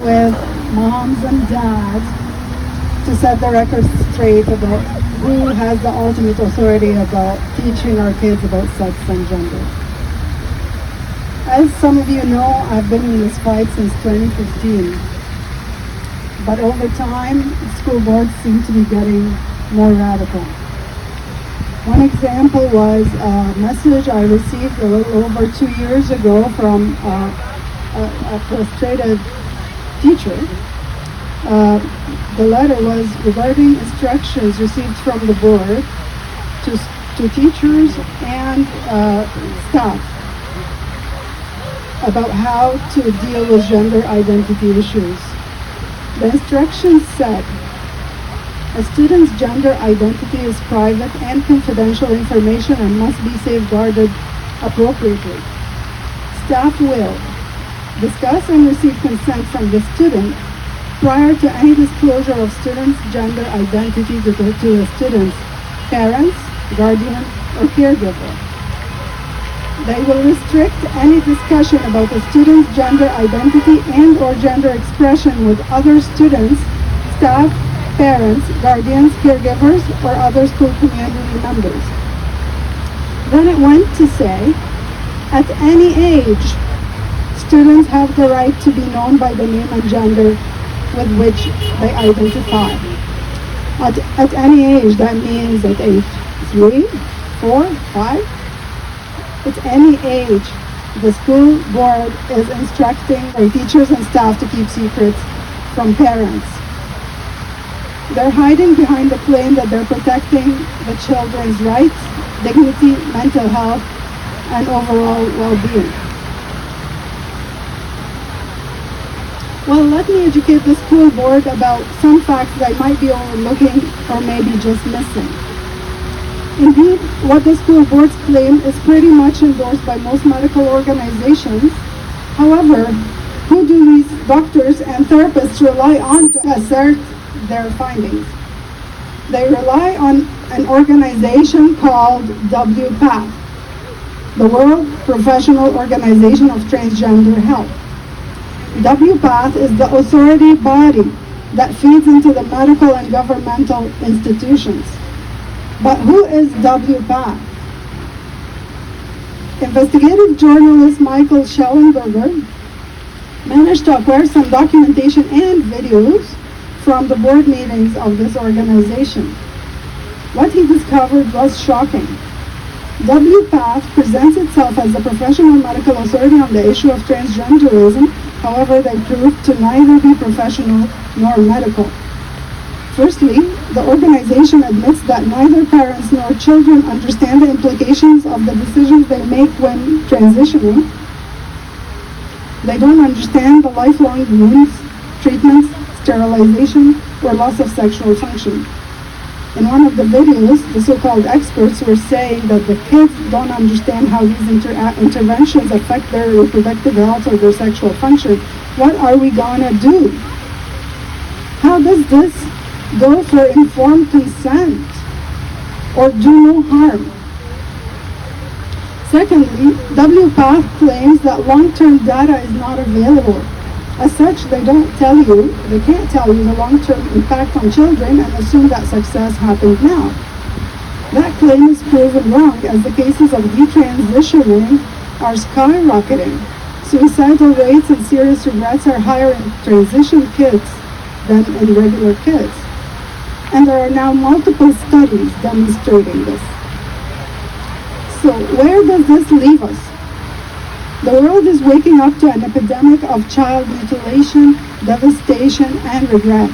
with moms and dads to set the record straight about who has the ultimate authority about teaching our kids about sex and gender. As some of you know, I've been in this fight since 2015. But over time, school boards seem to be getting more radical. One example was a message I received a little over 2 years ago from a frustrated teacher. The letter was regarding instructions received from the board to teachers and staff about how to deal with gender identity issues. The instructions said, a student's gender identity is private and confidential information and must be safeguarded appropriately. Staff will discuss and receive consent from the student prior to any disclosure of student's gender identity to the student's parents, guardian, or caregiver. They will restrict any discussion about the student's gender identity and or gender expression with other students, staff, parents, guardians, caregivers, or other school community members. Then it went to say, at any age, students have the right to be known by the name and gender with which they identify. At any age, that means at age 3, 4, 5. At any age, the school board is instructing their teachers and staff to keep secrets from parents. They're hiding behind the claim that they're protecting the children's rights, dignity, mental health, and overall well-being. Well, let me educate the school board about some facts that I might be overlooking or maybe just missing. Indeed, what the school boards claim is pretty much endorsed by most medical organizations. However, who do these doctors and therapists rely on to assert their findings? They rely on an organization called WPATH, the World Professional Organization of Transgender Health. WPATH is the authority body that feeds into the medical and governmental institutions. But who is WPATH? Investigative journalist Michael Schellenberger managed to acquire some documentation and videos from the board meetings of this organization. What he discovered was shocking. WPATH presents itself as a professional medical authority on the issue of transgenderism. However, they proved to neither be professional nor medical. Firstly, the organization admits that neither parents nor children understand the implications of the decisions they make when transitioning. They don't understand the lifelong wounds, treatments, sterilization, or loss of sexual function. In one of the videos, the so-called experts were saying that the kids don't understand how these interventions affect their reproductive health or their sexual function. What are we gonna do? How does this go for informed consent or do no harm? Secondly, WPATH claims that long-term data is not available. As such, they can't tell you the long-term impact on children and assume that success happens now. That claim is proven wrong as the cases of detransitioning are skyrocketing. Suicidal rates and serious regrets are higher in transition kids than in regular kids. And there are now multiple studies demonstrating this. So where does this leave us? The world is waking up to an epidemic of child mutilation, devastation, and regrets.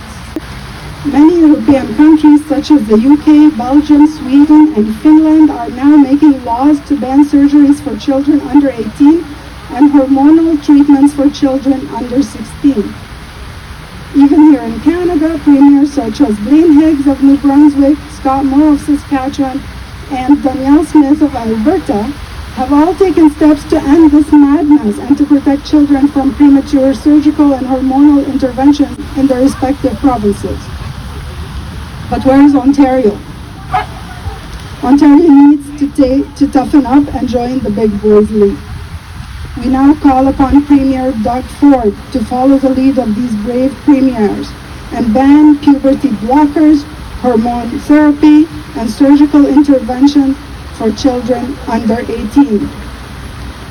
Many European countries such as the UK, Belgium, Sweden, and Finland are now making laws to ban surgeries for children under 18 and hormonal treatments for children under 16. Even here in Canada, premiers such as Blaine Higgs of New Brunswick, Scott Moore of Saskatchewan, and Danielle Smith of Alberta have all taken steps to end this madness and to protect children from premature surgical and hormonal interventions in their respective provinces. But where is Ontario? Ontario needs to toughen up and join the big boys league. We now call upon Premier Doug Ford to follow the lead of these brave premiers and ban puberty blockers, hormone therapy, and surgical intervention for children under 18.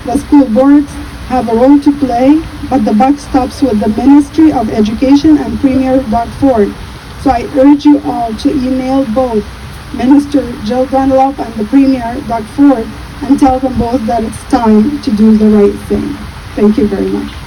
The school boards have a role to play, but the buck stops with the Ministry of Education and Premier Doug Ford. So I urge you all to email both Minister Jill Dunlop and the Premier Doug Ford and tell them both that it's time to do the right thing. Thank you very much.